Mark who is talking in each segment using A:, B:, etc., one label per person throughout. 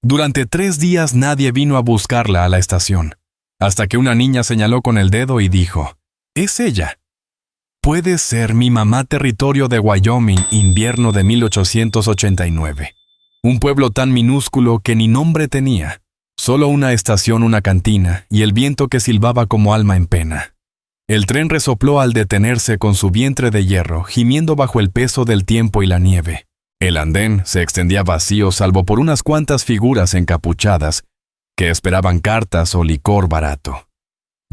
A: Durante 3 días nadie vino a buscarla a la estación, hasta que una niña señaló con el dedo y dijo, «Es ella». Puede ser mi mamá. Territorio de Wyoming, invierno de 1889. Un pueblo tan minúsculo que ni nombre tenía. Solo una estación, una cantina, y el viento que silbaba como alma en pena. El tren resopló al detenerse con su vientre de hierro, gimiendo bajo el peso del tiempo y la nieve. El andén se extendía vacío salvo por unas cuantas figuras encapuchadas que esperaban cartas o licor barato.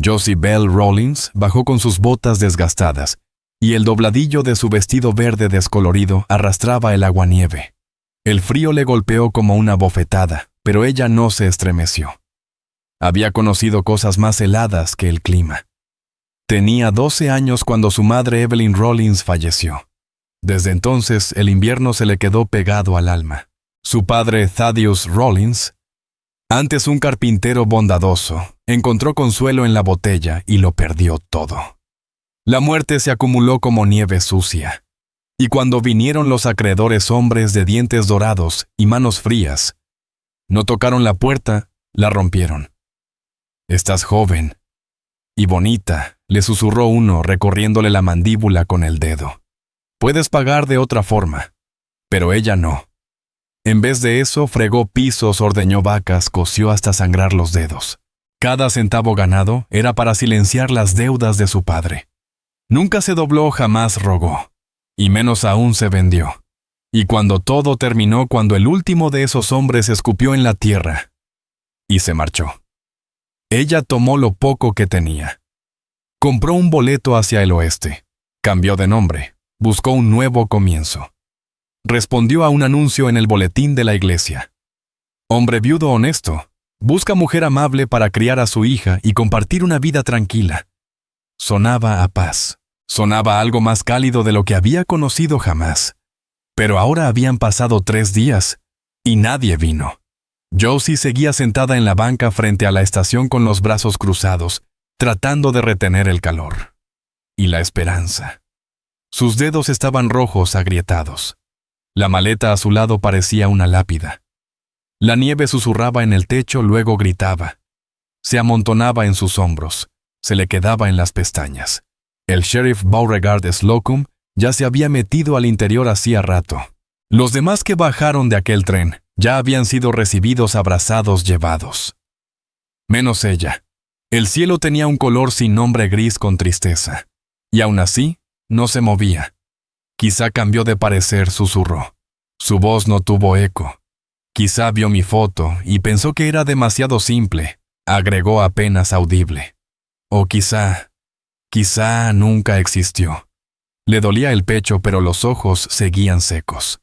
A: Josie Bell Rawlins bajó con sus botas desgastadas, y el dobladillo de su vestido verde descolorido arrastraba el aguanieve. El frío le golpeó como una bofetada, pero ella no se estremeció. Había conocido cosas más heladas que el clima. Tenía 12 años cuando su madre Evelyn Rawlins falleció. Desde entonces el invierno se le quedó pegado al alma. Su padre Thaddeus Rawlins, antes un carpintero bondadoso, encontró consuelo en la botella y lo perdió todo. La muerte se acumuló como nieve sucia. Y cuando vinieron los acreedores hombres de dientes dorados y manos frías, no tocaron la puerta, la rompieron. «Estás joven y bonita», le susurró uno recorriéndole la mandíbula con el dedo. «Puedes pagar de otra forma». Pero ella no. En vez de eso, fregó pisos, ordeñó vacas, cosió hasta sangrar los dedos. Cada centavo ganado era para silenciar las deudas de su padre. Nunca se dobló, jamás rogó. Y menos aún se vendió. Y cuando todo terminó, cuando el último de esos hombres escupió en la tierra y se marchó, ella tomó lo poco que tenía. Compró un boleto hacia el oeste. Cambió de nombre. Buscó un nuevo comienzo. Respondió a un anuncio en el boletín de la iglesia. «Hombre viudo honesto. Busca mujer amable para criar a su hija y compartir una vida tranquila». Sonaba a paz. Sonaba algo más cálido de lo que había conocido jamás. Pero ahora habían pasado 3 días y nadie vino. Josie seguía sentada en la banca frente a la estación con los brazos cruzados, tratando de retener el calor. Y la esperanza. Sus dedos estaban rojos, agrietados. La maleta a su lado parecía una lápida. La nieve susurraba en el techo, luego gritaba. Se amontonaba en sus hombros, se le quedaba en las pestañas. El sheriff Beauregard Slocum ya se había metido al interior hacía rato. Los demás que bajaron de aquel tren ya habían sido recibidos, abrazados, llevados. Menos ella. El cielo tenía un color sin nombre, gris con tristeza. Y aún así, no se movía. Quizá cambió de parecer, susurró. Su voz no tuvo eco. Quizá vio mi foto y pensó que era demasiado simple, agregó apenas audible. O quizá nunca existió. Le dolía el pecho, pero los ojos seguían secos.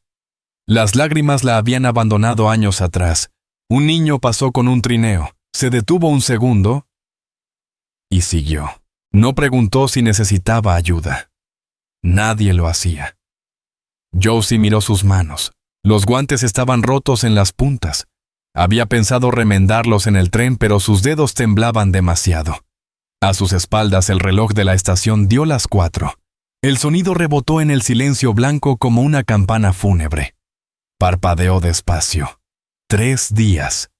A: Las lágrimas la habían abandonado años atrás. Un niño pasó con un trineo, se detuvo un segundo y siguió. No preguntó si necesitaba ayuda. Nadie lo hacía. Josie miró sus manos. Los guantes estaban rotos en las puntas. Había pensado remendarlos en el tren, pero sus dedos temblaban demasiado. A sus espaldas el reloj de la estación dio las 4. El sonido rebotó en el silencio blanco como una campana fúnebre. Parpadeó despacio. 3 días.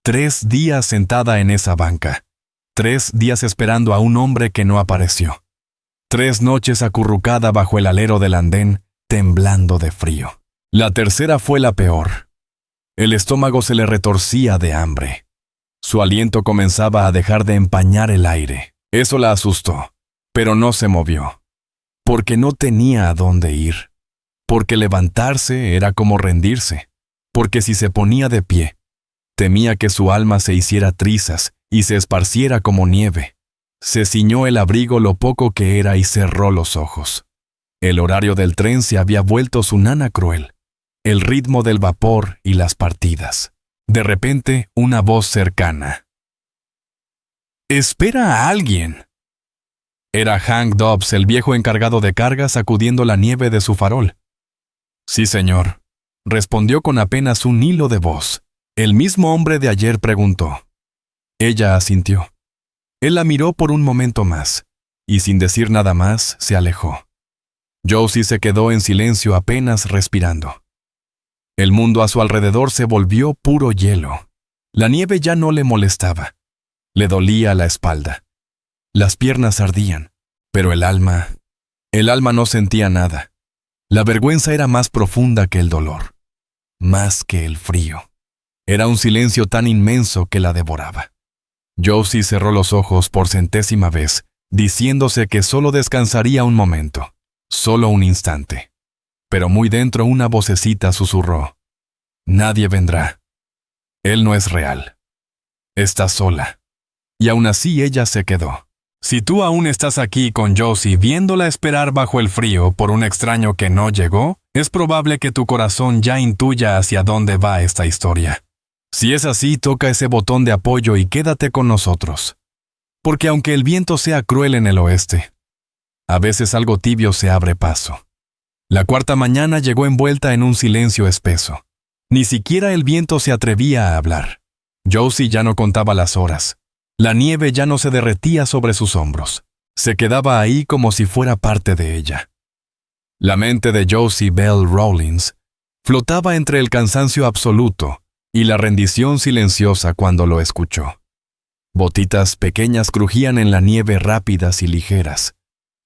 A: 3 días sentada en esa banca. 3 días esperando a un hombre que no apareció. 3 noches acurrucada bajo el alero del andén, temblando de frío. La tercera fue la peor. El estómago se le retorcía de hambre. Su aliento comenzaba a dejar de empañar el aire. Eso la asustó, pero no se movió. Porque no tenía a dónde ir. Porque levantarse era como rendirse. Porque si se ponía de pie, temía que su alma se hiciera trizas y se esparciera como nieve. Se ciñó el abrigo lo poco que era y cerró los ojos. El horario del tren se había vuelto su nana cruel. El ritmo del vapor y las partidas. De repente, una voz cercana. «¡Espera a alguien!». Era Hank Dobbs, el viejo encargado de cargas, sacudiendo la nieve de su farol. «Sí, señor», respondió con apenas un hilo de voz. «El mismo hombre de ayer preguntó». Ella asintió. Él la miró por un momento más, y sin decir nada más, se alejó. Josie se quedó en silencio, apenas respirando. El mundo a su alrededor se volvió puro hielo. La nieve ya no le molestaba. Le dolía la espalda. Las piernas ardían, pero el alma no sentía nada. La vergüenza era más profunda que el dolor, más que el frío. Era un silencio tan inmenso que la devoraba. Josie cerró los ojos por 100ª vez, diciéndose que solo descansaría un momento, solo un instante. Pero muy dentro una vocecita susurró: «Nadie vendrá. Él no es real. Está sola». Y aún así ella se quedó. Si tú aún estás aquí con Josie viéndola esperar bajo el frío por un extraño que no llegó, es probable que tu corazón ya intuya hacia dónde va esta historia. Si es así, toca ese botón de apoyo y quédate con nosotros. Porque aunque el viento sea cruel en el oeste, a veces algo tibio se abre paso. La cuarta mañana llegó envuelta en un silencio espeso. Ni siquiera el viento se atrevía a hablar. Josie ya no contaba las horas. La nieve ya no se derretía sobre sus hombros. Se quedaba ahí como si fuera parte de ella. La mente de Josie Bell Rawlins flotaba entre el cansancio absoluto y la rendición silenciosa cuando lo escuchó. Botitas pequeñas crujían en la nieve rápidas y ligeras.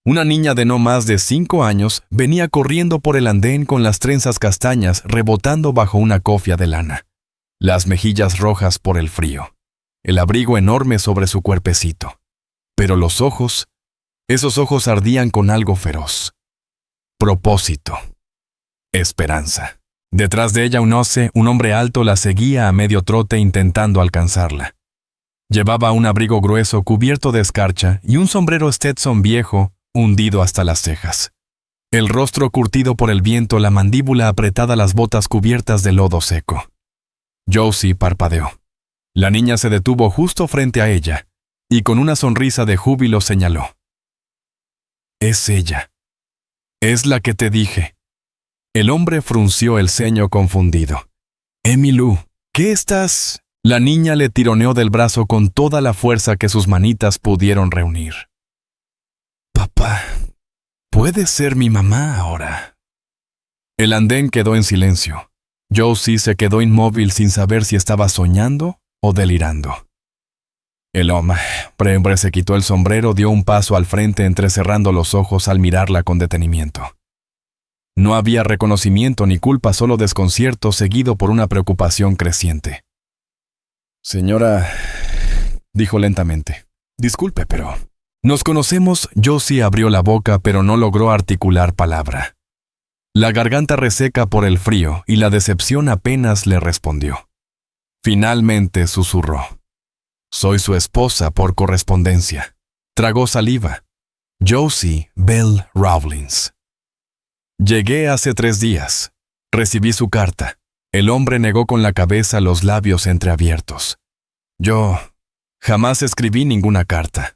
A: Una niña de no más de 5 años venía corriendo por el andén con las trenzas castañas rebotando bajo una cofia de lana. Las mejillas rojas por el frío. El abrigo enorme sobre su cuerpecito. Pero los ojos, esos ojos ardían con algo feroz. Propósito. Esperanza. Detrás de ella un hombre alto la seguía a medio trote intentando alcanzarla. Llevaba un abrigo grueso cubierto de escarcha y un sombrero Stetson viejo hundido hasta las cejas. El rostro curtido por el viento, la mandíbula apretada, las botas cubiertas de lodo seco. Josie parpadeó. La niña se detuvo justo frente a ella y con una sonrisa de júbilo señaló: «Es ella. Es la que te dije». El hombre frunció el ceño confundido. «Emmylou, ¿qué estás...?» La niña le tironeó del brazo con toda la fuerza que sus manitas pudieron reunir. «Papá, puede ser mi mamá ahora». El andén quedó en silencio. Josie se quedó inmóvil sin saber si estaba soñando o delirando. El hombre se quitó el sombrero, dio un paso al frente entrecerrando los ojos al mirarla con detenimiento. No había reconocimiento ni culpa, solo desconcierto seguido por una preocupación creciente. «Señora», dijo lentamente, «disculpe, pero...» «Nos conocemos». Josie abrió la boca, pero no logró articular palabra. La garganta reseca por el frío y la decepción apenas le respondió. Finalmente susurró: «Soy su esposa por correspondencia». Tragó saliva. Josie Bell Rawlins. «Llegué hace 3 días. Recibí su carta». El hombre negó con la cabeza, los labios entreabiertos. «Yo jamás escribí ninguna carta».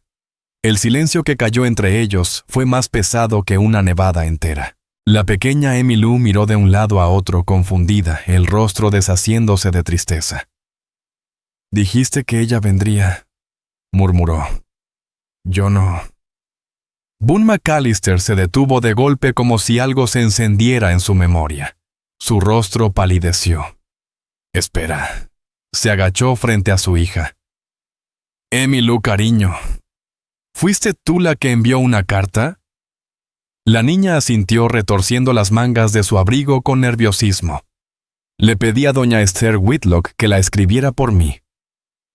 A: El silencio que cayó entre ellos fue más pesado que una nevada entera. La pequeña Emmylou miró de un lado a otro confundida, el rostro deshaciéndose de tristeza. «Dijiste que ella vendría», murmuró. «Yo no». Boone McAllister se detuvo de golpe como si algo se encendiera en su memoria. Su rostro palideció. «Espera». Se agachó frente a su hija. «Emmylou, cariño, ¿fuiste tú la que envió una carta?». La niña asintió retorciendo las mangas de su abrigo con nerviosismo. «Le pedí a doña Esther Whitlock que la escribiera por mí.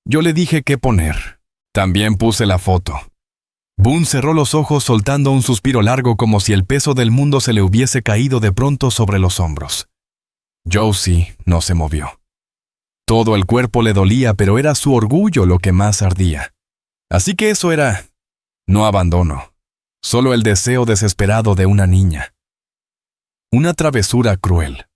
A: Yo le dije qué poner. También puse la foto». Boone cerró los ojos soltando un suspiro largo como si el peso del mundo se le hubiese caído de pronto sobre los hombros. Josie no se movió. Todo el cuerpo le dolía, pero era su orgullo lo que más ardía. Así que eso era... no abandono, solo el deseo desesperado de una niña. Una travesura cruel.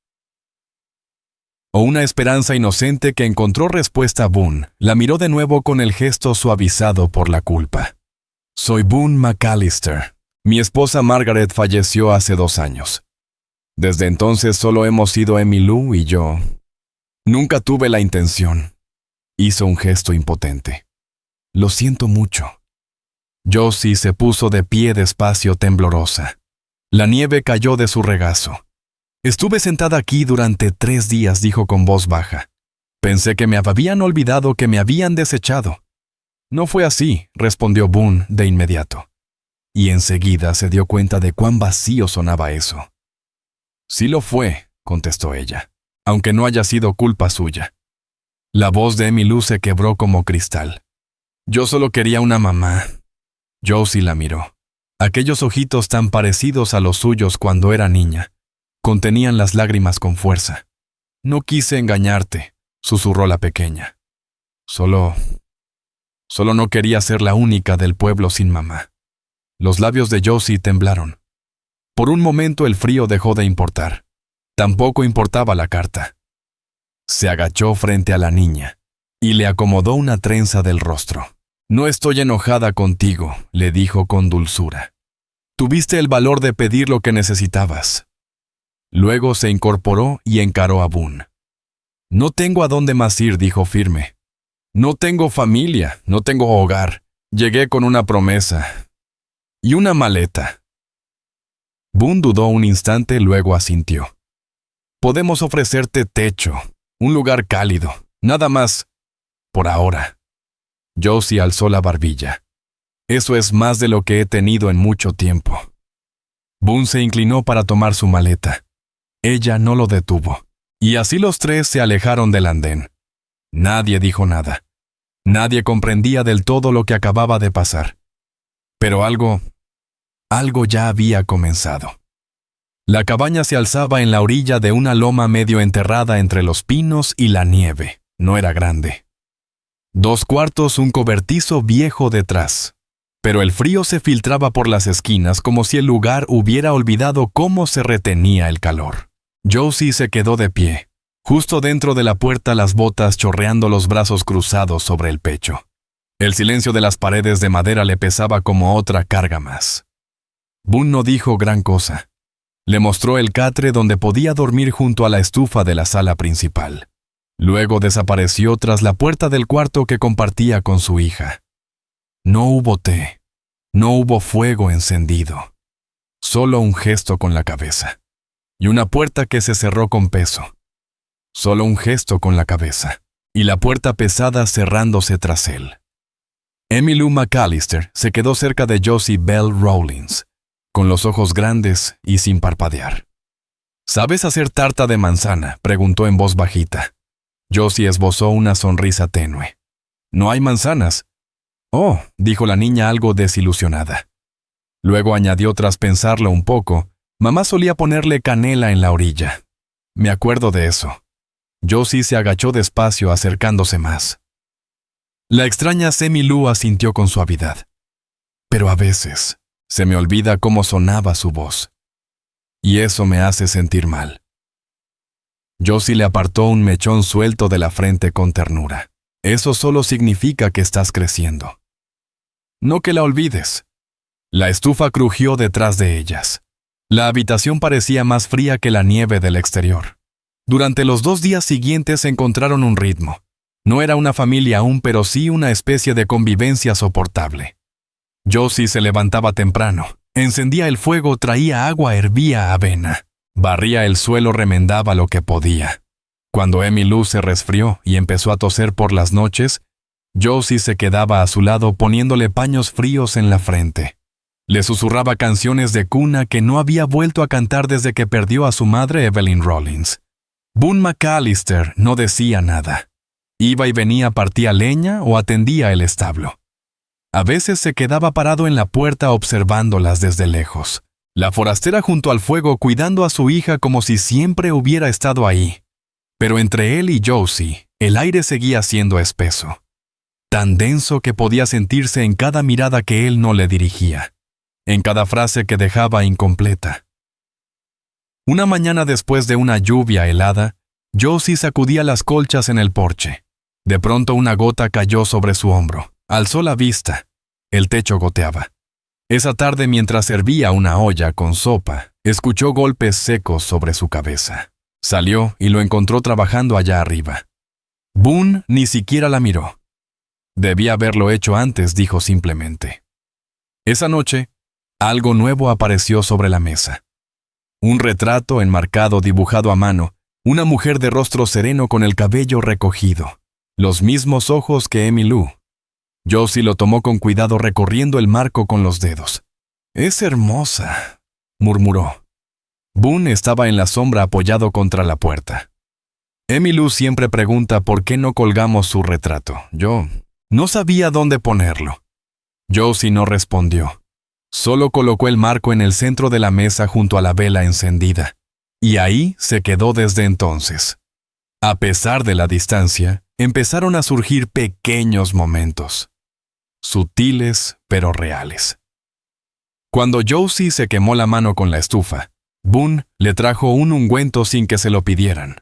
A: O una esperanza inocente que encontró respuesta a Boone. La miró de nuevo con el gesto suavizado por la culpa. «Soy Boone McAllister. Mi esposa Margaret falleció hace 2 años. Desde entonces solo hemos sido Emmylou y yo. Nunca tuve la intención». Hizo un gesto impotente. «Lo siento mucho». Josie se puso de pie despacio, temblorosa. La nieve cayó de su regazo. Estuve sentada aquí durante 3 días, dijo con voz baja. Pensé que me habían olvidado, que me habían desechado. No fue así, respondió Boone de inmediato. Y enseguida se dio cuenta de cuán vacío sonaba eso. Sí lo fue, contestó ella, aunque no haya sido culpa suya. La voz de Emmylou se quebró como cristal. Yo solo quería una mamá. Josie la miró. Aquellos ojitos tan parecidos a los suyos cuando era niña contenían las lágrimas con fuerza. No quise engañarte, susurró la pequeña. Solo no quería ser la única del pueblo sin mamá. Los labios de Josie temblaron. Por un momento el frío dejó de importar. Tampoco importaba la carta. Se agachó frente a la niña y le acomodó una trenza del rostro. No estoy enojada contigo, le dijo con dulzura. Tuviste el valor de pedir lo que necesitabas. Luego se incorporó y encaró a Boone. No tengo a dónde más ir, dijo firme. No tengo familia, no tengo hogar. Llegué con una promesa. Y una maleta. Boone dudó un instante, luego asintió. Podemos ofrecerte techo, un lugar cálido, nada más, por ahora. Josie alzó la barbilla. Eso es más de lo que he tenido en mucho tiempo. Boone se inclinó para tomar su maleta. Ella no lo detuvo. Y así los tres se alejaron del andén. Nadie dijo nada. Nadie comprendía del todo lo que acababa de pasar. Pero algo ya había comenzado. La cabaña se alzaba en la orilla de una loma medio enterrada entre los pinos y la nieve. No era grande. 2 cuartos, un cobertizo viejo detrás. Pero el frío se filtraba por las esquinas como si el lugar hubiera olvidado cómo se retenía el calor. Josie se quedó de pie, justo dentro de la puerta, las botas chorreando, los brazos cruzados sobre el pecho. El silencio de las paredes de madera le pesaba como otra carga más. Boone no dijo gran cosa. Le mostró el catre donde podía dormir junto a la estufa de la sala principal. Luego desapareció tras la puerta del cuarto que compartía con su hija. No hubo té, no hubo fuego encendido, solo un gesto con la cabeza. Y una puerta que se cerró con peso. Solo un gesto con la cabeza, y la puerta pesada cerrándose tras él. Emmylou McAllister se quedó cerca de Josie Bell Rawlins, con los ojos grandes y sin parpadear. ¿Sabes hacer tarta de manzana?, preguntó en voz bajita. Josie esbozó una sonrisa tenue. ¿No hay manzanas? Oh, dijo la niña algo desilusionada. Luego añadió tras pensarlo un poco, mamá solía ponerle canela en la orilla. Me acuerdo de eso. Josie se agachó despacio, acercándose más. La extraña Emmylou asintió con suavidad. Pero a veces se me olvida cómo sonaba su voz. Y eso me hace sentir mal. Josie le apartó un mechón suelto de la frente con ternura. Eso solo significa que estás creciendo. No que la olvides. La estufa crujió detrás de ellas. La habitación parecía más fría que la nieve del exterior. Durante los 2 días siguientes encontraron un ritmo. No era una familia aún, pero sí una especie de convivencia soportable. Josie se levantaba temprano, encendía el fuego, traía agua, hervía avena, barría el suelo, remendaba lo que podía. Cuando Emmylou se resfrió y empezó a toser por las noches, Josie se quedaba a su lado poniéndole paños fríos en la frente. Le susurraba canciones de cuna que no había vuelto a cantar desde que perdió a su madre Evelyn Rawlins. Boone McAllister no decía nada. Iba y venía, partía leña o atendía el establo. A veces se quedaba parado en la puerta observándolas desde lejos. La forastera junto al fuego cuidando a su hija como si siempre hubiera estado ahí. Pero entre él y Josie, el aire seguía siendo espeso. Tan denso que podía sentirse en cada mirada que él no le dirigía. En cada frase que dejaba incompleta. Una mañana después de una lluvia helada, Josie sacudía las colchas en el porche. De pronto una gota cayó sobre su hombro. Alzó la vista. El techo goteaba. Esa tarde, mientras servía una olla con sopa, escuchó golpes secos sobre su cabeza. Salió y lo encontró trabajando allá arriba. Boone ni siquiera la miró. Debía haberlo hecho antes, dijo simplemente. Esa noche, algo nuevo apareció sobre la mesa. Un retrato enmarcado dibujado a mano, una mujer de rostro sereno con el cabello recogido, los mismos ojos que Emmylou. Josie lo tomó con cuidado recorriendo el marco con los dedos. «Es hermosa», murmuró. Boone estaba en la sombra apoyado contra la puerta. Emmylou siempre pregunta por qué no colgamos su retrato. Yo no sabía dónde ponerlo. Josie no respondió. Solo colocó el marco en el centro de la mesa junto a la vela encendida. Y ahí se quedó desde entonces. A pesar de la distancia, empezaron a surgir pequeños momentos. Sutiles pero reales. Cuando Josie se quemó la mano con la estufa, Boone le trajo un ungüento sin que se lo pidieran.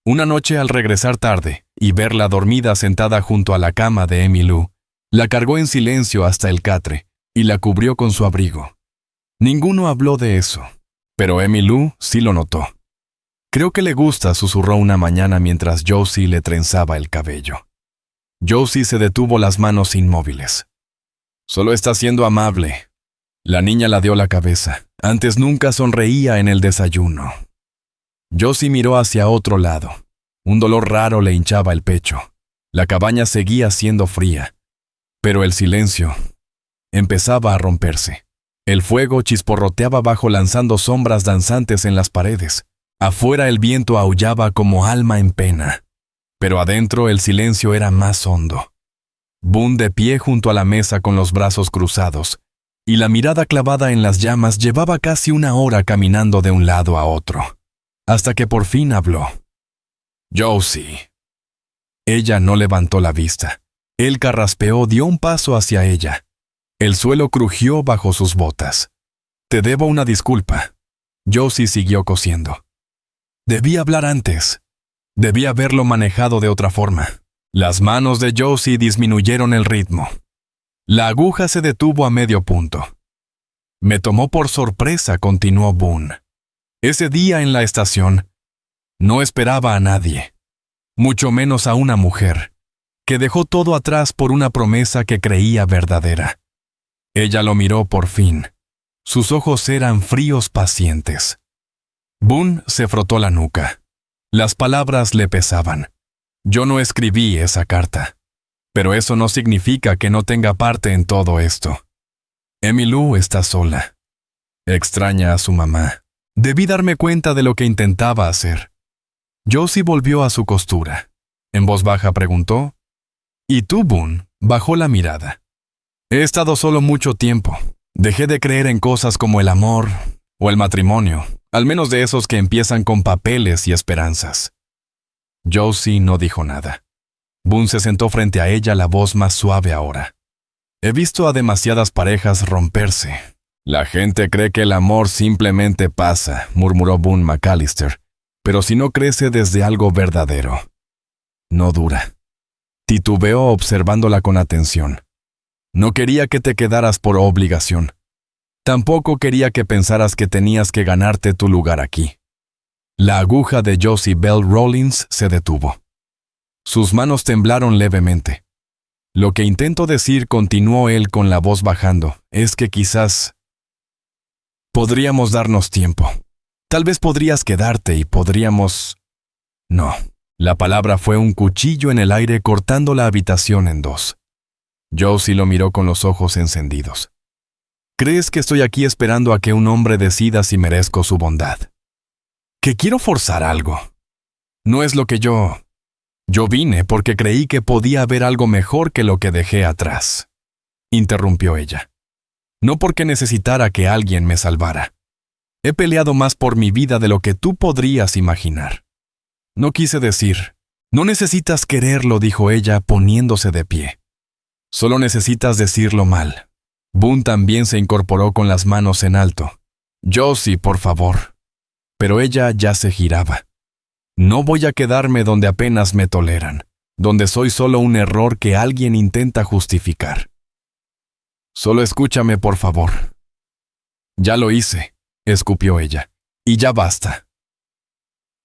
A: Una noche al regresar tarde y verla dormida sentada junto a la cama de Emmylou, la cargó en silencio hasta el catre y la cubrió con su abrigo. Ninguno habló de eso, pero Emmylou sí lo notó. «Creo que le gusta», susurró una mañana mientras Josie le trenzaba el cabello. Josie se detuvo las manos inmóviles. «Solo está siendo amable». La niña ladeó la cabeza. Antes nunca sonreía en el desayuno. Josie miró hacia otro lado. Un dolor raro le hinchaba el pecho. La cabaña seguía siendo fría, pero el silencio empezaba a romperse. El fuego chisporroteaba abajo lanzando sombras danzantes en las paredes. Afuera el viento aullaba como alma en pena, pero adentro el silencio era más hondo. Boone de pie junto a la mesa con los brazos cruzados y la mirada clavada en las llamas llevaba casi una hora caminando de un lado a otro, hasta que por fin habló. «Josie». Ella no levantó la vista. Él carraspeó, dio un paso hacia ella. El suelo crujió bajo sus botas. «Te debo una disculpa». Josie siguió cosiendo. «Debí hablar antes. Debí haberlo manejado de otra forma». Las manos de Josie disminuyeron el ritmo. La aguja se detuvo a medio punto. «Me tomó por sorpresa», continuó Boone. «Ese día en la estación, no esperaba a nadie, mucho menos a una mujer, que dejó todo atrás por una promesa que creía verdadera». Ella lo miró por fin. Sus ojos eran fríos pacientes. Boone se frotó la nuca. Las palabras le pesaban. «Yo no escribí esa carta, pero eso no significa que no tenga parte en todo esto. Emmylou está sola. Extraña a su mamá. Debí darme cuenta de lo que intentaba hacer». Josie volvió a su costura. En voz baja preguntó, «¿Y tú, Boone?» Bajó la mirada. «He estado solo mucho tiempo. Dejé de creer en cosas como el amor o el matrimonio, al menos de esos que empiezan con papeles y esperanzas». Josie no dijo nada. Boone se sentó frente a ella, la voz más suave ahora. «He visto a demasiadas parejas romperse. La gente cree que el amor simplemente pasa», murmuró Boone McAllister, «pero si no crece desde algo verdadero, no dura». Titubeó observándola con atención. «No quería que te quedaras por obligación. Tampoco quería que pensaras que tenías que ganarte tu lugar aquí». La aguja de Josie Bell Rollins se detuvo. Sus manos temblaron levemente. «Lo que intento decir», continuó él con la voz bajando, «es que quizás podríamos darnos tiempo. Tal vez podrías quedarte y podríamos...». No, la palabra fue un cuchillo en el aire cortando la habitación en dos. Josie lo miró con los ojos encendidos. «¿Crees que estoy aquí esperando a que un hombre decida si merezco su bondad? ¿Que quiero forzar algo? No es lo que yo vine porque creí que podía haber algo mejor que lo que dejé atrás», interrumpió ella. «No porque necesitara que alguien me salvara. He peleado más por mi vida de lo que tú podrías imaginar. No quise decir, no necesitas quererlo», dijo ella poniéndose de pie. «Solo necesitas decirlo mal». Boone también se incorporó con las manos en alto. «Josie, por favor». Pero ella ya se giraba. «No voy a quedarme donde apenas me toleran, donde soy solo un error que alguien intenta justificar. Solo escúchame, por favor». «Ya lo hice», escupió ella, «y ya basta».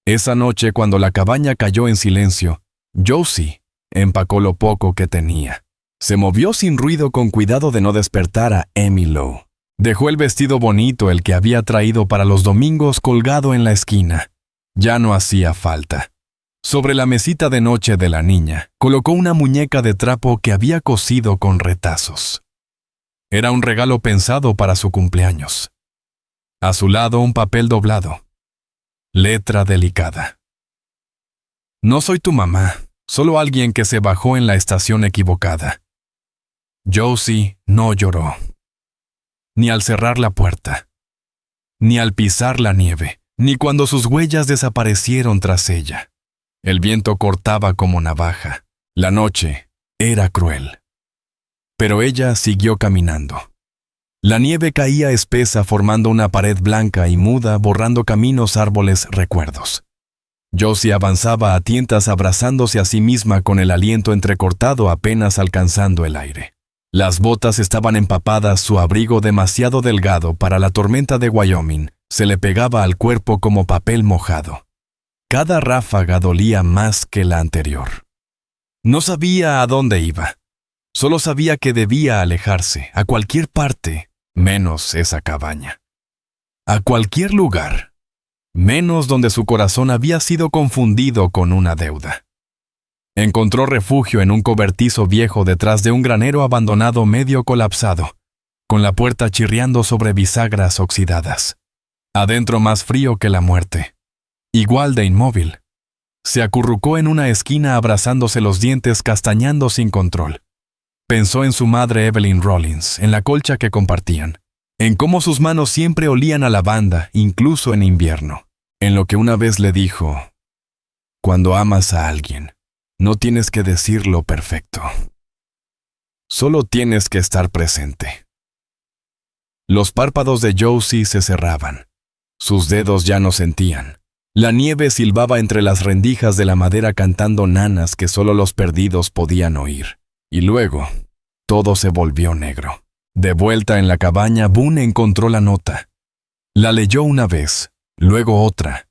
A: Esa noche, cuando la cabaña cayó en silencio, Josie empacó lo poco que tenía. Se movió sin ruido con cuidado de no despertar a Emmylou. Dejó el vestido bonito, el que había traído para los domingos, colgado en la esquina. Ya no hacía falta. Sobre la mesita de noche de la niña, colocó una muñeca de trapo que había cosido con retazos. Era un regalo pensado para su cumpleaños. A su lado un papel doblado. Letra delicada. No soy tu mamá, solo alguien que se bajó en la estación equivocada. Josie no lloró. Ni al cerrar la puerta, ni al pisar la nieve, ni cuando sus huellas desaparecieron tras ella. El viento cortaba como navaja. La noche era cruel. Pero ella siguió caminando. La nieve caía espesa formando una pared blanca y muda, borrando caminos, árboles, recuerdos. Josie avanzaba a tientas abrazándose a sí misma con el aliento entrecortado apenas alcanzando el aire. Las botas estaban empapadas, su abrigo demasiado delgado para la tormenta de Wyoming se le pegaba al cuerpo como papel mojado. Cada ráfaga dolía más que la anterior. No sabía a dónde iba. Solo sabía que debía alejarse, a cualquier parte, menos esa cabaña. A cualquier lugar, menos donde su corazón había sido confundido con una deuda. Encontró refugio en un cobertizo viejo detrás de un granero abandonado medio colapsado, con la puerta chirriando sobre bisagras oxidadas. Adentro más frío que la muerte. Igual de inmóvil. Se acurrucó en una esquina abrazándose los dientes, castañando sin control. Pensó en su madre Evelyn Rollins, en la colcha que compartían, en cómo sus manos siempre olían a lavanda, incluso en invierno, en lo que una vez le dijo: cuando amas a alguien, no tienes que decirlo perfecto. Solo tienes que estar presente. Los párpados de Josie se cerraban. Sus dedos ya no sentían. La nieve silbaba entre las rendijas de la madera cantando nanas que solo los perdidos podían oír. Y luego, todo se volvió negro. De vuelta en la cabaña, Boone encontró la nota. La leyó una vez, luego otra.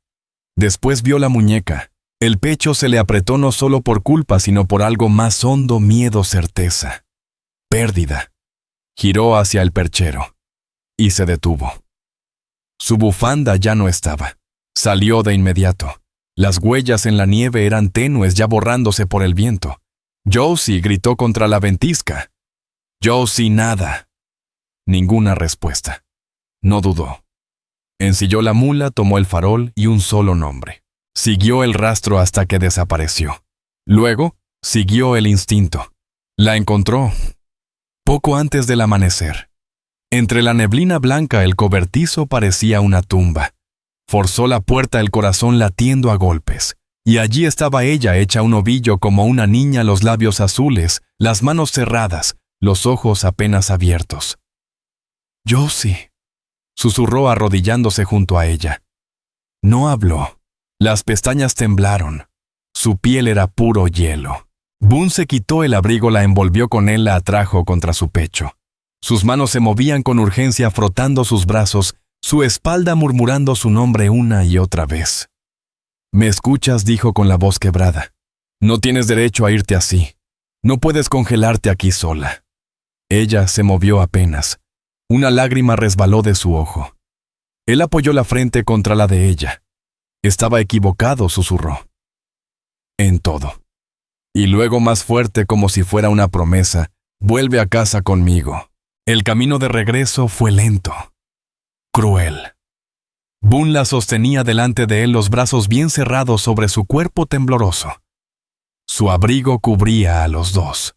A: Después vio la muñeca. El pecho se le apretó no solo por culpa, sino por algo más hondo: miedo, certeza. Pérdida. Giró hacia el perchero. Y se detuvo. Su bufanda ya no estaba. Salió de inmediato. Las huellas en la nieve eran tenues, ya borrándose por el viento. Josie gritó contra la ventisca. Josie, nada. Ninguna respuesta. No dudó. Ensilló la mula, tomó el farol y un solo nombre. Siguió el rastro hasta que desapareció. Luego, siguió el instinto. La encontró poco antes del amanecer. Entre la neblina blanca, el cobertizo parecía una tumba. Forzó la puerta, el corazón latiendo a golpes. Y allí estaba ella, hecha un ovillo como una niña, los labios azules, las manos cerradas, los ojos apenas abiertos. «Josie», susurró arrodillándose junto a ella. No habló. Las pestañas temblaron. Su piel era puro hielo. Boone se quitó el abrigo, la envolvió con él, la atrajo contra su pecho. Sus manos se movían con urgencia, frotando sus brazos, su espalda, murmurando su nombre una y otra vez. «¿Me escuchas?», dijo con la voz quebrada. «No tienes derecho a irte así. No puedes congelarte aquí sola». Ella se movió apenas. Una lágrima resbaló de su ojo. Él apoyó la frente contra la de ella. «Estaba equivocado», susurró. «En todo». Y luego, más fuerte, como si fuera una promesa: «Vuelve a casa conmigo». El camino de regreso fue lento. Cruel. Boone la sostenía delante de él, los brazos bien cerrados sobre su cuerpo tembloroso. Su abrigo cubría a los dos.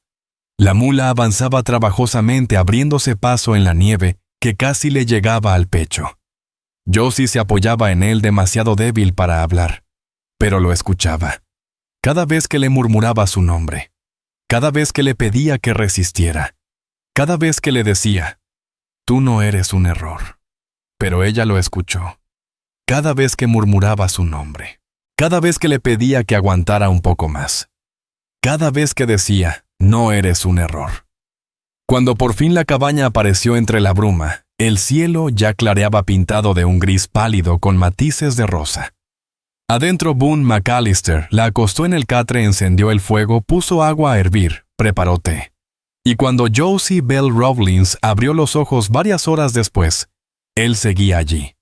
A: La mula avanzaba trabajosamente, abriéndose paso en la nieve que casi le llegaba al pecho. Josie se apoyaba en él, demasiado débil para hablar, pero lo escuchaba. Cada vez que le murmuraba su nombre, cada vez que le pedía que resistiera, cada vez que le decía: «Tú no eres un error». Pero ella lo escuchó. Cada vez que murmuraba su nombre, cada vez que le pedía que aguantara un poco más, cada vez que decía: «No eres un error». Cuando por fin la cabaña apareció entre la bruma, el cielo ya clareaba, pintado de un gris pálido con matices de rosa. Adentro, Boone McAllister la acostó en el catre, encendió el fuego, puso agua a hervir, preparó té. Y cuando Josie Bell Rawlins abrió los ojos varias horas después, él seguía allí.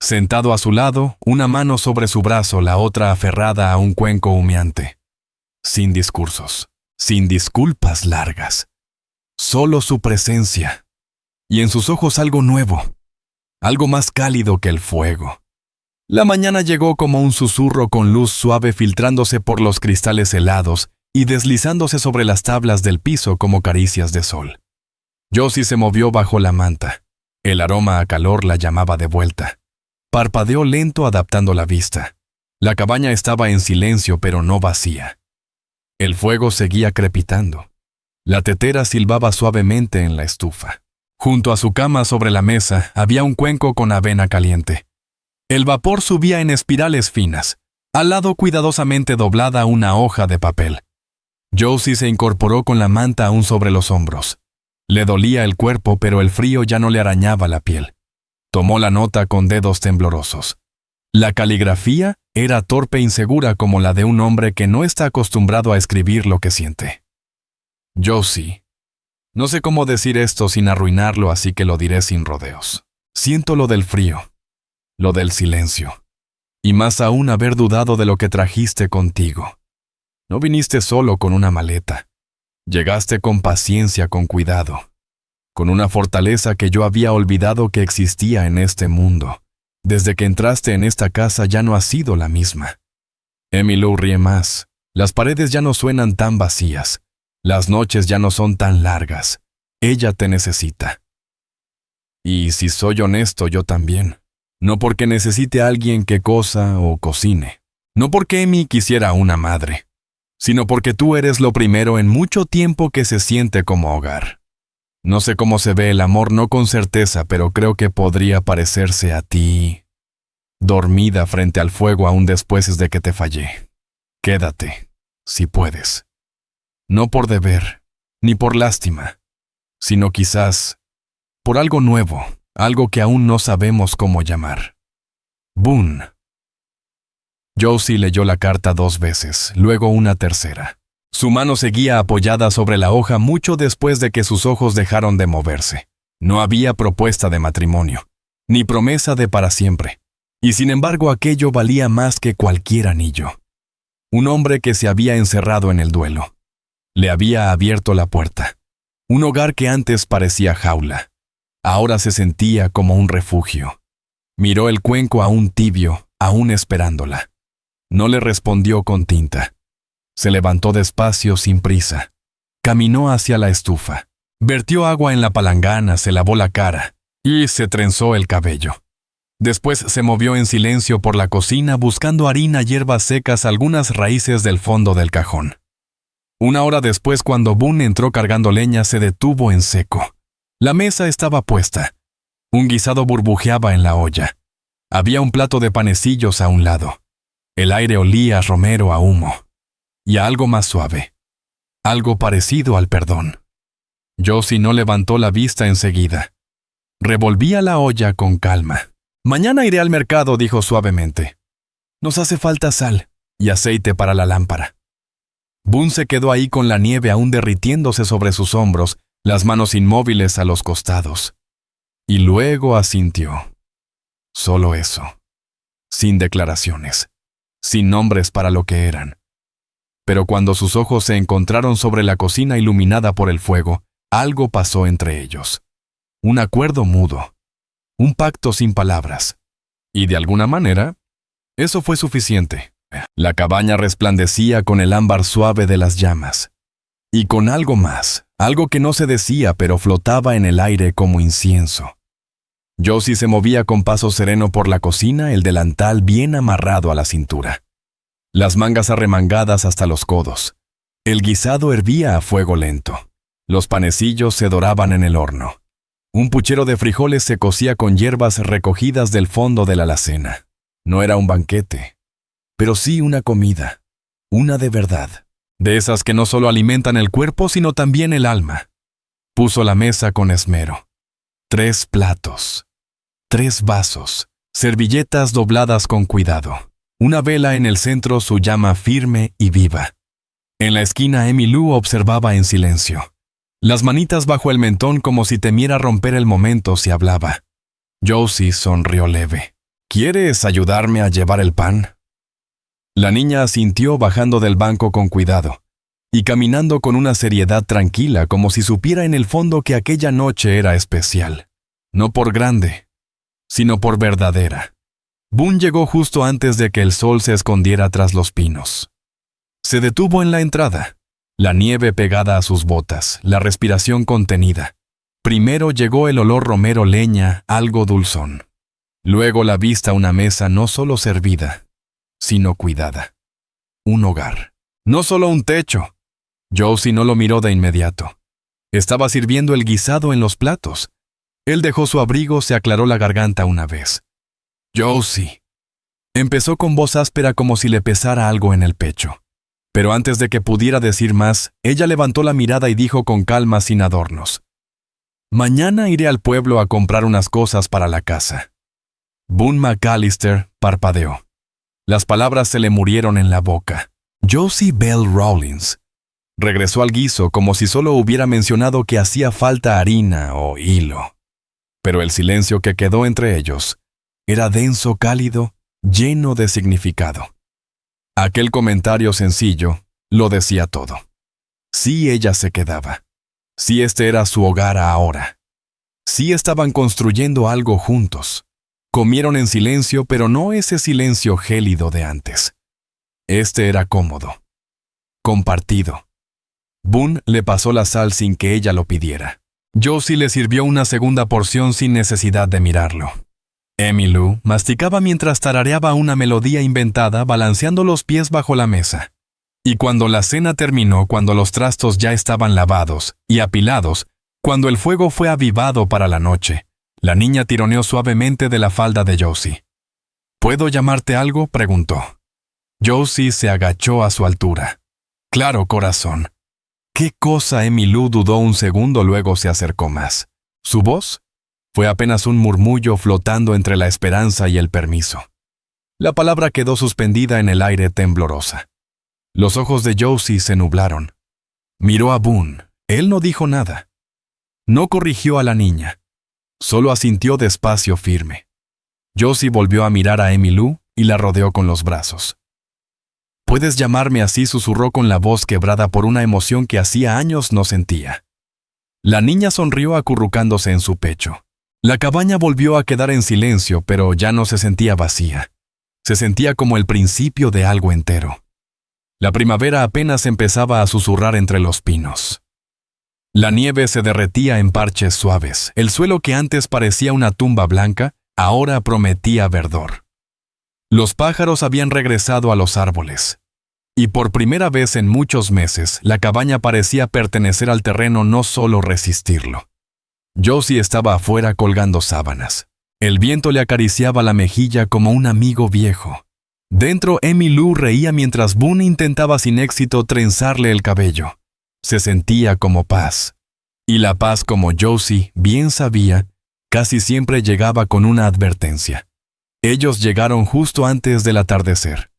A: Sentado a su lado, una mano sobre su brazo, la otra aferrada a un cuenco humeante. Sin discursos, sin disculpas largas. Solo su presencia. Y en sus ojos algo nuevo, algo más cálido que el fuego. La mañana llegó como un susurro con luz suave filtrándose por los cristales helados y deslizándose sobre las tablas del piso como caricias de sol. Josie se movió bajo la manta. El aroma a calor la llamaba de vuelta. Parpadeó lento adaptando la vista. La cabaña estaba en silencio pero no vacía. El fuego seguía crepitando. La tetera silbaba suavemente en la estufa. Junto a su cama sobre la mesa había un cuenco con avena caliente. El vapor subía en espirales finas. Al lado cuidadosamente doblada una hoja de papel. Josie se incorporó con la manta aún sobre los hombros. Le dolía el cuerpo, pero el frío ya no le arañaba la piel. Tomó la nota con dedos temblorosos. La caligrafía era torpe e insegura como la de un hombre que no está acostumbrado a escribir lo que siente. Josie. No sé cómo decir esto sin arruinarlo, así que lo diré sin rodeos. Siento lo del frío, lo del silencio, y más aún haber dudado de lo que trajiste contigo. No viniste solo con una maleta. Llegaste con paciencia, con cuidado, con una fortaleza que yo había olvidado que existía en este mundo. Desde que entraste en esta casa ya no has sido la misma. Emmylou ríe más. Las paredes ya no suenan tan vacías. Las noches ya no son tan largas. Ella te necesita. Y si soy honesto, yo también. No porque necesite a alguien que cosa o cocine. No porque Emmy quisiera una madre. Sino porque tú eres lo primero en mucho tiempo que se siente como hogar. No sé cómo se ve el amor, no con certeza, pero creo que podría parecerse a ti. Dormida frente al fuego aún después de que te fallé. Quédate, si puedes. No por deber, ni por lástima, sino quizás por algo nuevo, algo que aún no sabemos cómo llamar. Boone. Josie leyó la carta 2 veces, luego una tercera. Su mano seguía apoyada sobre la hoja mucho después de que sus ojos dejaron de moverse. No había propuesta de matrimonio, ni promesa de para siempre. Y sin embargo aquello valía más que cualquier anillo. Un hombre que se había encerrado en el duelo. Le había abierto la puerta. Un hogar que antes parecía jaula. Ahora se sentía como un refugio. Miró el cuenco aún tibio, aún esperándola. No le respondió con tinta. Se levantó despacio, sin prisa. Caminó hacia la estufa. Vertió agua en la palangana, se lavó la cara y se trenzó el cabello. Después se movió en silencio por la cocina buscando harina, hierbas secas, algunas raíces del fondo del cajón. Una hora después, cuando Boone entró cargando leña, se detuvo en seco. La mesa estaba puesta. Un guisado burbujeaba en la olla. Había un plato de panecillos a un lado. El aire olía a romero, a humo. Y a algo más suave. Algo parecido al perdón. Josie no levantó la vista enseguida. Revolvía la olla con calma. «Mañana iré al mercado», dijo suavemente. «Nos hace falta sal y aceite para la lámpara». Boone se quedó ahí con la nieve aún derritiéndose sobre sus hombros, las manos inmóviles a los costados. Y luego asintió. Solo eso. Sin declaraciones. Sin nombres para lo que eran. Pero cuando sus ojos se encontraron sobre la cocina iluminada por el fuego, algo pasó entre ellos. Un acuerdo mudo. Un pacto sin palabras. Y de alguna manera, eso fue suficiente. La cabaña resplandecía con el ámbar suave de las llamas. Y con algo más, algo que no se decía pero flotaba en el aire como incienso. Josie se movía con paso sereno por la cocina, el delantal bien amarrado a la cintura. Las mangas arremangadas hasta los codos. El guisado hervía a fuego lento. Los panecillos se doraban en el horno. Un puchero de frijoles se cocía con hierbas recogidas del fondo de la alacena. No era un banquete, pero sí una comida. Una de verdad. De esas que no solo alimentan el cuerpo, sino también el alma. Puso la mesa con esmero. 3 platos. 3 vasos. Servilletas dobladas con cuidado. Una vela en el centro, su llama firme y viva. En la esquina Emmylou observaba en silencio. las manitas bajo el mentón como si temiera romper el momento si hablaba. Josie sonrió leve. ¿Quieres ayudarme a llevar el pan? La niña asintió bajando del banco con cuidado y caminando con una seriedad tranquila como si supiera en el fondo que aquella noche era especial. No por grande, sino por verdadera. Boone llegó justo antes de que el sol se escondiera tras los pinos. Se detuvo en la entrada, la nieve pegada a sus botas, la respiración contenida. Primero llegó el olor romero leña, algo dulzón. Luego la vista a una mesa no solo servida, sino cuidada. Un hogar. No solo un techo. Josie no lo miró de inmediato. Estaba sirviendo el guisado en los platos. Él dejó su abrigo, se aclaró la garganta una vez. Josie. Empezó con voz áspera como si le pesara algo en el pecho. Pero antes de que pudiera decir más, ella levantó la mirada y dijo con calma sin adornos. Mañana iré al pueblo a comprar unas cosas para la casa. Boone McAllister parpadeó. Las palabras se le murieron en la boca. Josie Bell Rawlins. Regresó al guiso como si solo hubiera mencionado que hacía falta harina o hilo. Pero el silencio que quedó entre ellos era denso, cálido, lleno de significado. Aquel comentario sencillo lo decía todo. Sí, ella se quedaba. Sí, este era su hogar ahora. Sí, estaban construyendo algo juntos. Comieron en silencio, pero no ese silencio gélido de antes. Este era cómodo. Compartido. Boone le pasó la sal sin que ella lo pidiera. Josie le sirvió una segunda porción sin necesidad de mirarlo. Emmylou masticaba mientras tarareaba una melodía inventada balanceando los pies bajo la mesa. Y cuando la cena terminó, cuando los trastos ya estaban lavados y apilados, cuando el fuego fue avivado para la noche, la niña tironeó suavemente de la falda de Josie. ¿Puedo llamarte algo?, preguntó. Josie se agachó a su altura. Claro, corazón. ¿Qué cosa? Emmylou dudó un segundo, luego se acercó más. ¿Su voz? Fue apenas un murmullo flotando entre la esperanza y el permiso. La palabra quedó suspendida en el aire temblorosa. Los ojos de Josie se nublaron. Miró a Boone. Él no dijo nada. No corrigió a la niña. Solo asintió despacio firme. Josie volvió a mirar a Emmylou y la rodeó con los brazos. «Puedes llamarme así», susurró con la voz quebrada por una emoción que hacía años no sentía. La niña sonrió acurrucándose en su pecho. La cabaña volvió a quedar en silencio, pero ya no se sentía vacía. Se sentía como el principio de algo entero. La primavera apenas empezaba a susurrar entre los pinos. La nieve se derretía en parches suaves. El suelo que antes parecía una tumba blanca, ahora prometía verdor. Los pájaros habían regresado a los árboles. Y por primera vez en muchos meses, la cabaña parecía pertenecer al terreno, no solo resistirlo. Josie estaba afuera colgando sábanas. El viento le acariciaba la mejilla como un amigo viejo. Dentro, Emmylou reía mientras Boone intentaba sin éxito trenzarle el cabello. Se sentía como paz. Y la paz, como Josie bien sabía, casi siempre llegaba con una advertencia. Ellos llegaron justo antes del atardecer.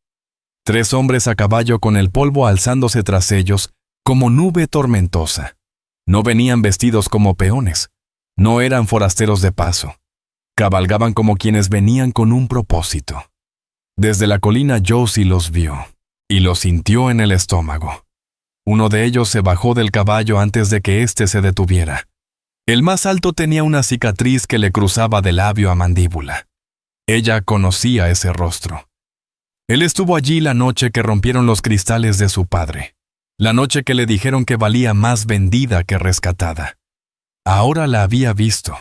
A: 3 hombres a caballo con el polvo alzándose tras ellos como nube tormentosa. No venían vestidos como peones. No eran forasteros de paso. Cabalgaban como quienes venían con un propósito. Desde la colina Josie los vio y los sintió en el estómago. Uno de ellos se bajó del caballo antes de que éste se detuviera. El más alto tenía una cicatriz que le cruzaba de labio a mandíbula. Ella conocía ese rostro. Él estuvo allí la noche que rompieron los cristales de su padre. La noche que le dijeron que valía más vendida que rescatada. Ahora la había visto.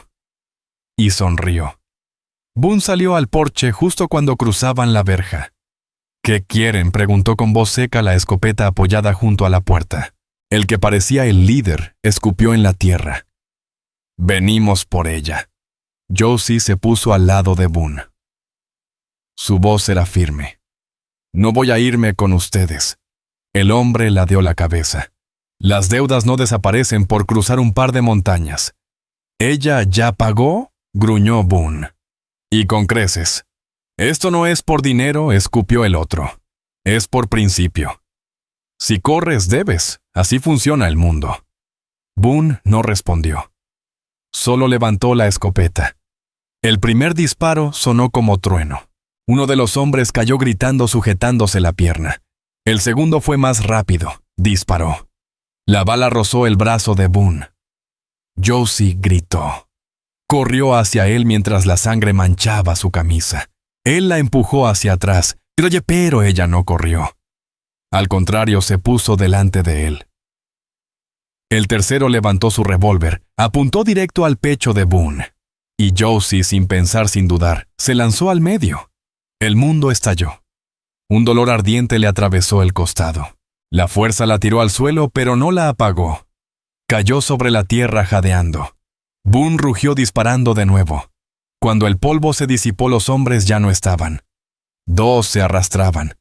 A: Y sonrió. Boone salió al porche justo cuando cruzaban la verja. «¿Qué quieren?», preguntó con voz seca, la escopeta apoyada junto a la puerta. El que parecía el líder escupió en la tierra. «Venimos por ella». Josie se puso al lado de Boone. Su voz era firme. «No voy a irme con ustedes». El hombre ladeó la cabeza. «Las deudas no desaparecen por cruzar un par de montañas». «¿Ella ya pagó?», gruñó Boone. «Y con creces». «Esto no es por dinero», escupió el otro. «Es por principio. Si corres, debes. Así funciona el mundo». Boone no respondió. Solo levantó la escopeta. El primer disparo sonó como trueno. Uno de los hombres cayó gritando sujetándose la pierna. El segundo fue más rápido. Disparó. La bala rozó el brazo de Boone. Josie gritó. Corrió hacia él mientras la sangre manchaba su camisa. Él la empujó hacia atrás, pero ella no corrió. Al contrario, se puso delante de él. El tercero levantó su revólver, apuntó directo al pecho de Boone. Y Josie, sin pensar, sin dudar, se lanzó al medio. El mundo estalló. Un dolor ardiente le atravesó el costado. La fuerza la tiró al suelo, pero no la apagó. Cayó sobre la tierra jadeando. Boone rugió disparando de nuevo. Cuando el polvo se disipó, los hombres ya no estaban. Dos se arrastraban.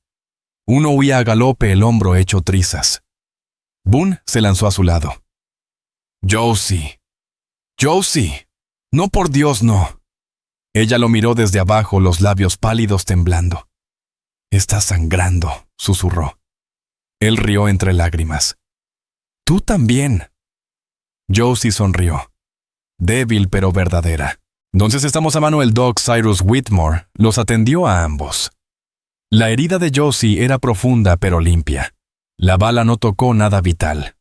A: Uno huía a galope, el hombro hecho trizas. Boone se lanzó a su lado. «Josie. Josie. No, por Dios, no». Ella lo miró desde abajo, los labios pálidos temblando. «Está sangrando», susurró. Él rió entre lágrimas. «Tú también». Josie sonrió. Débil pero verdadera. Entonces estamos a mano. El Doc Cyrus Whitmore los atendió a ambos. La herida de Josie era profunda pero limpia. La bala no tocó nada vital.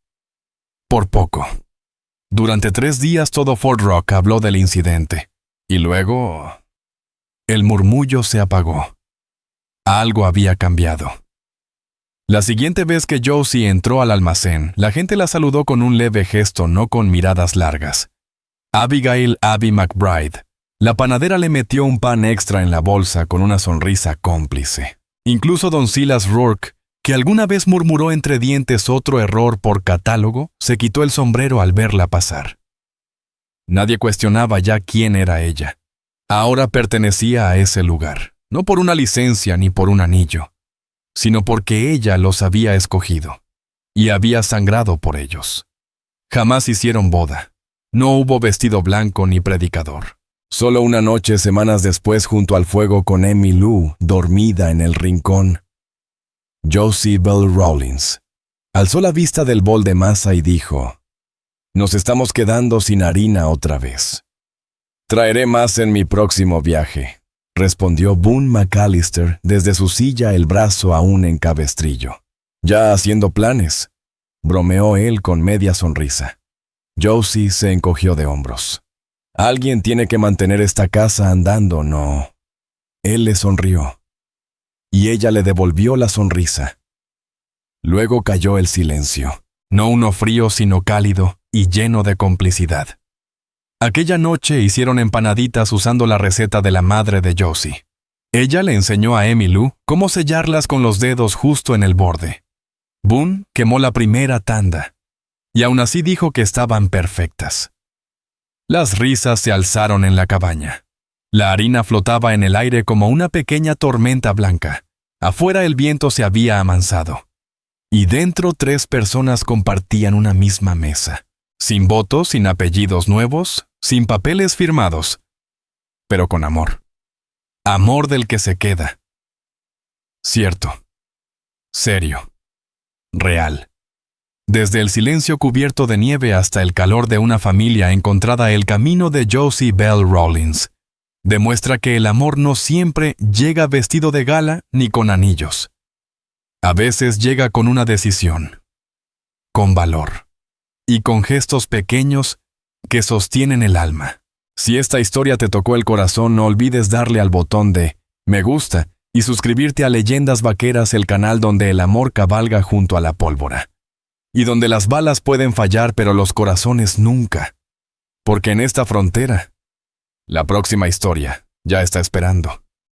A: Por poco. Durante 3 días todo Fort Rock habló del incidente. Y luego... el murmullo se apagó. Algo había cambiado. La siguiente vez que Josie entró al almacén, la gente la saludó con un leve gesto, no con miradas largas. Abigail Abby McBride, la panadera, le metió un pan extra en la bolsa con una sonrisa cómplice. Incluso don Silas Rourke, que alguna vez murmuró entre dientes otro error por catálogo, se quitó el sombrero al verla pasar. Nadie cuestionaba ya quién era ella. Ahora pertenecía a ese lugar, no por una licencia ni por un anillo, sino porque ella los había escogido y había sangrado por ellos. Jamás hicieron boda. No hubo vestido blanco ni predicador. Solo una noche semanas después, junto al fuego con Emmy Lou, dormida en el rincón, Josie Bell Rawlins alzó la vista del bol de masa y dijo: «Nos estamos quedando sin harina otra vez». «Traeré más en mi próximo viaje», respondió Boone McAllister desde su silla, el brazo aún en cabestrillo. «Ya haciendo planes», bromeó él con media sonrisa. Josie se encogió de hombros. «Alguien tiene que mantener esta casa andando, ¿no?» Él le sonrió. Y ella le devolvió la sonrisa. Luego cayó el silencio, no uno frío sino cálido y lleno de complicidad. Aquella noche hicieron empanaditas usando la receta de la madre de Josie. Ella le enseñó a Emmy Lou cómo sellarlas con los dedos justo en el borde. Boone quemó la primera tanda, y aún así dijo que estaban perfectas. Las risas se alzaron en la cabaña. La harina flotaba en el aire como una pequeña tormenta blanca. Afuera el viento se había amansado. Y dentro 3 personas compartían una misma mesa. Sin votos, sin apellidos nuevos, sin papeles firmados. Pero con amor. Amor del que se queda. Cierto. Serio. Real. Desde el silencio cubierto de nieve hasta el calor de una familia encontrada, el camino de Josie Bell Rawlins demuestra que el amor no siempre llega vestido de gala ni con anillos. A veces llega con una decisión, con valor y con gestos pequeños que sostienen el alma. Si esta historia te tocó el corazón, no olvides darle al botón de me gusta y suscribirte a Leyendas Vaqueras, el canal donde el amor cabalga junto a la pólvora. Y donde las balas pueden fallar, pero los corazones nunca. Porque en esta frontera, la próxima historia ya está esperando.